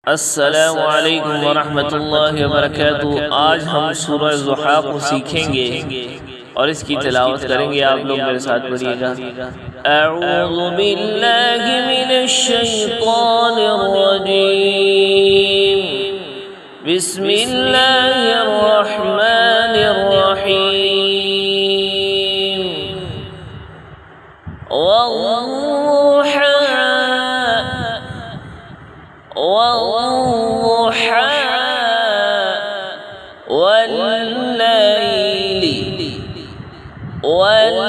अस्सलामु अलैकुम वरहमतुल्लाहि वबरकातुहू। आज हम सूरह ज़ुहा को सीखेंगे और इसकी तिलावत करेंगे। आप लोग मेरे साथ पढ़िएगा। अऊज़ु बिल्लाहि मिनश शैतानिर रजीम। बिस्मिल्लाहिर रहमानिर रहीम। वद्दुहा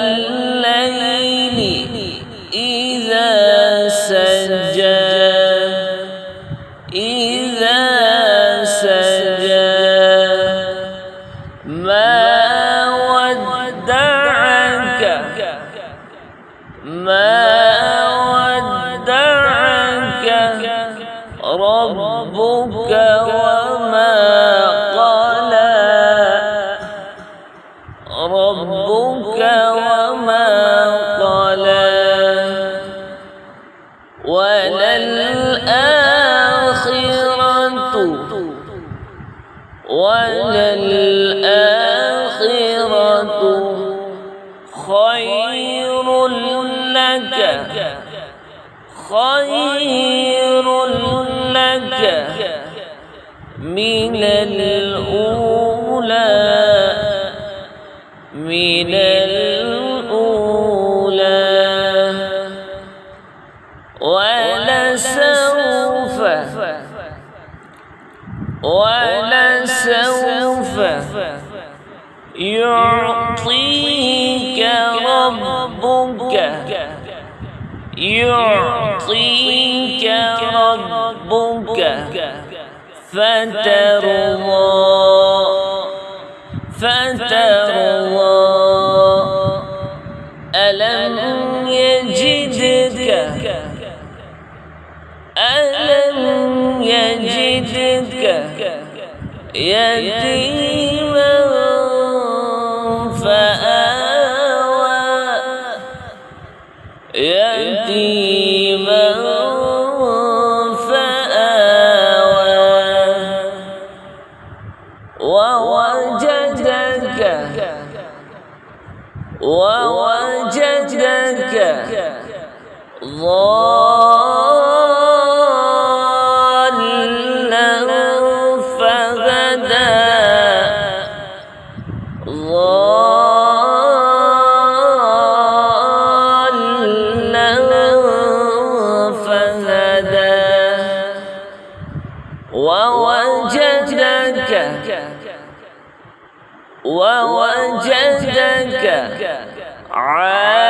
वल्लैली इज़ा सजा मा वद्दअक रब्बुक वमा क़ला रब्बुक वमा क़ला वललआखिरतु खैरुल लक मिनल ऊला वलसौफ युअतीक रब्बुक فترضى ألم يجدك يتيما فآوى ووجدك ضالا فهدى ووجدك عائلا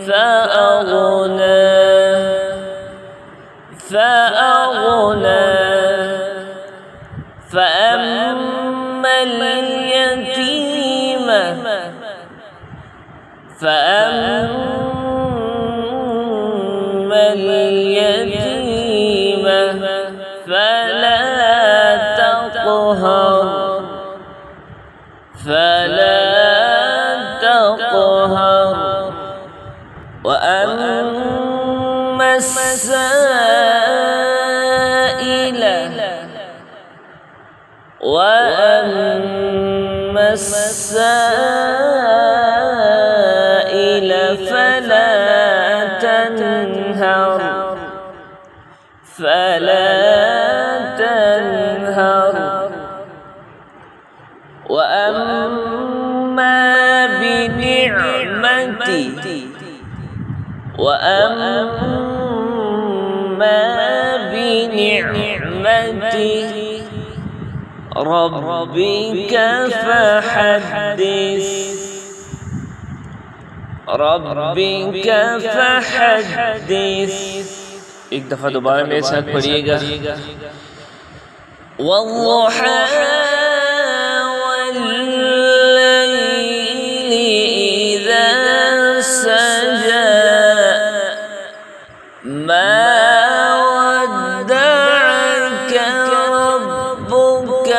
فأغنى فأما اليتيم فلا تقهر وأما السائل فلا تنهر وأما بنعمة ربك فحدث एक दफा दोबारा मेरे साथ पढ़िएगा। वल्लुहा वल्लैली इज़ा सजा मा वद्दअक रब्बुक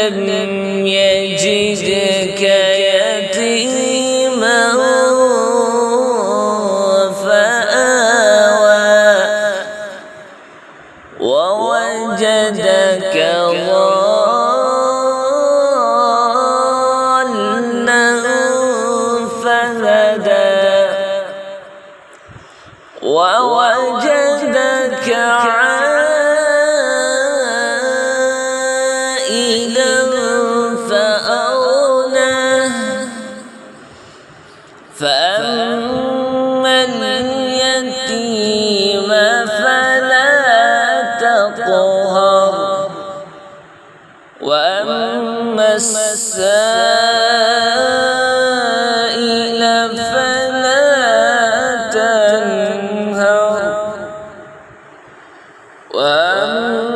لم يجدك يتيما فآوى ووجدك ضالا فهدى ووجدك عائلا فأغنى فأما اليتيم فلا تقهر وأما السائل فلا تنهر وأما